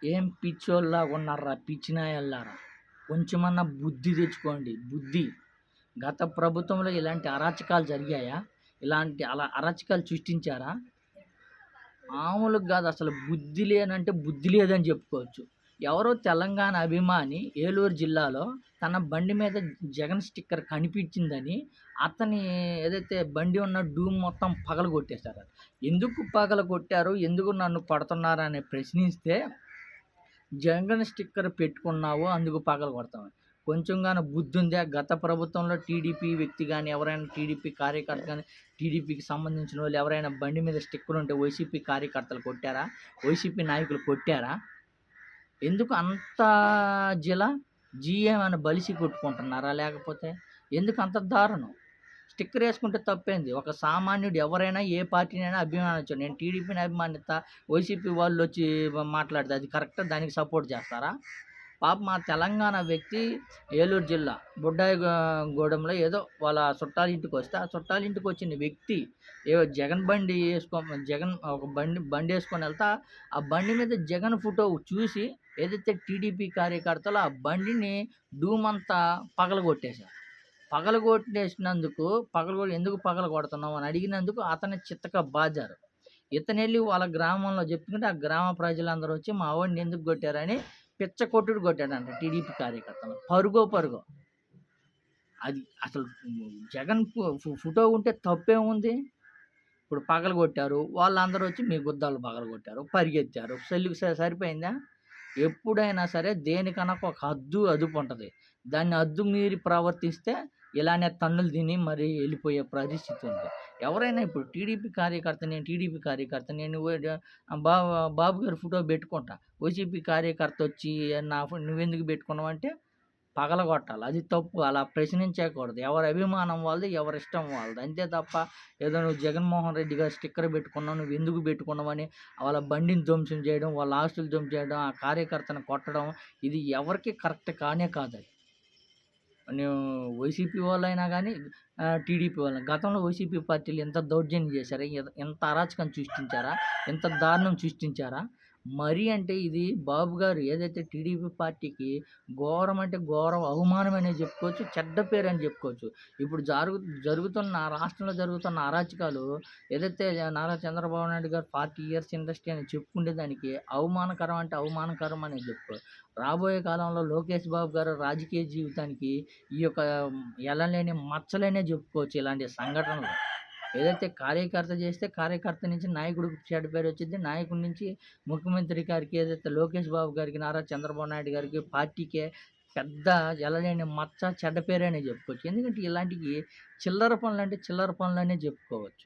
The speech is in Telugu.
ఏం పిచ్చోల్లాగా ఉన్నారా పిచ్చినాయల్లారా! కొంచెమన్నా బుద్ధి తెచ్చుకోండి. బుద్ధి. గత ప్రభుత్వంలో ఇలాంటి అరాచకాలు జరిగాయా? ఇలాంటి అరాచకాలు సృష్టించారా? మామూలుగా గాదు అసలు. బుద్ధి లేనంటే బుద్ధి లేదని చెప్పుకోవచ్చు. ఎవరో తెలంగాణ అభిమాని ఏలూరు జిల్లాలో తన బండి మీద జగన్ స్టిక్కర్ కనిపించిందని అతని ఏదైతే బండి ఉన్న డూమ్ మొత్తం పగలగొట్టేశారు. ఎందుకు పగలగొట్టారు? ఎందుకు నన్ను కొడుతున్నారని ప్రశ్నిస్తే జగన్ స్టిక్కర్ పెట్టుకున్నావు అందుకు పగలగొడతామని. కొంచెంగాని బుద్ధుందా? గత ప్రభుత్వంలో టీడీపీ వ్యక్తి గాని, ఎవరైనా టీడీపీ కార్యకర్త గాని, టీడీపీకి సంబంధించినోళ్ళు ఎవరైనా బండి మీద స్టిక్కర్ ఉంటే వైసీపీ కార్యకర్తలు కొట్టారా? వైసీపీ నాయకులు కొట్టారా? ఎందుకు అంత జిల? ఏమన్నా బలిసి కొట్టుకుంటున్నారా? లేకపోతే ఎందుకు అంత దారుణం? స్టిక్కర్ ఏసుకుంటే తప్పేంది? ఒక సామాన్యుడు ఎవరైనా ఏ పార్టీనైనా అభిమానించు. నేను టీడీపీని అభిమానిస్తా, వైసీపీ వాళ్ళొచ్చి మాట్లాడితే అది కరెక్టా? దానికి సపోర్ట్ చేస్తారా? పాపం మా తెలంగాణ వ్యక్తి ఏలూరు జిల్లా గూడెంలో ఏదో వాళ్ళ చుట్టాల ఇంటికొస్తే, ఆ చుట్టాల ఇంటికొచ్చిన వ్యక్తి ఏవో జగన్ బండి జగన్ ఒక బండేసుకొని ఎళ్తా, ఆ బండి మీద జగన్ ఫోటో చూసి ఏదైతే టీడీపీ కార్యకర్తలు ఆ బండిని డూమంతా పగలగొట్టేశారు. పగలగొట్టేసినందుకు ఎందుకు పగలగొడుతున్నావు అని అడిగినందుకు అతన్ని చితక బాదారు. ఇతనెళ్ళి వాళ్ళ గ్రామంలో చెప్పుకుంటే ఆ గ్రామ ప్రజలందరూ వచ్చి మా వాడిని ఎందుకు కొట్టారని పిచ్చ కొట్టుడు కొట్టాడంట టీడీపీ కార్యకర్తలు. పరుగో. అది అసలు జగన్ ఫోటో ఉంటే తప్పేముంది? ఇప్పుడు పగలగొట్టారు. వాళ్ళందరూ వచ్చి మీ గుద్దాలు పగలగొట్టారు. పరిగెత్తారు. సరిపోయిందా? ఎప్పుడైనా సరే దేనికన్నా ఒక హద్దు, అదుపు ఉంటది. దాన్ని హద్దు మీరి ప్రవర్తిస్తే ఇలానే తన్నులు తిని మరి ఎళ్ళిపోయే పరిస్థితి ఉంది. ఎవరైనా ఇప్పుడు నేను టీడీపీ కార్యకర్త నేను బాబు గారి ఫోటో పెట్టుకుంటా. వైసీపీ కార్యకర్త వచ్చి నువ్వెందుకు పెట్టుకున్నావంటే పగలగొట్టాలి. అది తప్పు. అలా ప్రశ్నించకూడదు. ఎవరి అభిమానం వాళ్ళది, ఎవరిష్టం వాళ్ళది. అంతే తప్ప ఏదో నువ్వు జగన్మోహన్ రెడ్డి గారి స్టిక్కర్ పెట్టుకున్నావు, నువ్వెందుకు పెట్టుకున్నావని వాళ్ళ బండిని ధ్వంసం చేయడం, వాళ్ళ ఆస్తులు ధ్వంసం చేయడం, ఆ కార్యకర్తను కొట్టడం ఇది ఎవరికీ కరెక్ట్ కానే కాదది. వైసీపీ వాళ్ళైనా గానీ, టీడీపీ వాళ్ళని గతంలో వైసీపీ పార్టీలు ఎంత దౌర్జన్యం చేశారా? ఎంత అరాచకం సృష్టించారా? ఎంత దారుణం సృష్టించారా? మరీ అంటే ఇది బాబు గారు ఏదైతే టీడీపీ పార్టీకి ఘోరం అంటే ఘోరం అవమానమనే చెప్పుకోవచ్చు. చెడ్డ పేరని చెప్పుకోవచ్చు. ఇప్పుడు జరుగుతున్న రాష్ట్రంలో జరుగుతున్న అరాచకాలు ఏదైతే నారా చంద్రబాబు నాయుడు గారు 40 ఇయర్స్ ఇండస్ట్రీ అని చెప్పుకునేదానికి అవమానకరం అంటే అవమానకరం అనే చెప్పుకోవచ్చు. రాబోయే కాలంలో లోకేష్ బాబు గారు రాజకీయ జీవితానికి ఈ యొక్క ఎల్లలేని మచ్చలనే చెప్పుకోవచ్చు ఇలాంటి సంఘటనలు. ఏదైతే కార్యకర్త చేస్తే కార్యకర్త నుంచి నాయకుడికి చెడ్డ పేరు వచ్చిద్ది. నాయకుడి నుంచి ముఖ్యమంత్రి గారికి ఏదైతే లోకేష్ బాబు గారికి, నారా చంద్రబాబు నాయుడు గారికి, పార్టీకే పెద్ద ఎల్లలేని మచ్చ, చెడ్డ పేరనే చెప్పుకోవచ్చు. ఎందుకంటే ఇలాంటియి చిల్లర పనులంటే చిల్లర పనులనే చెప్పుకోవచ్చు.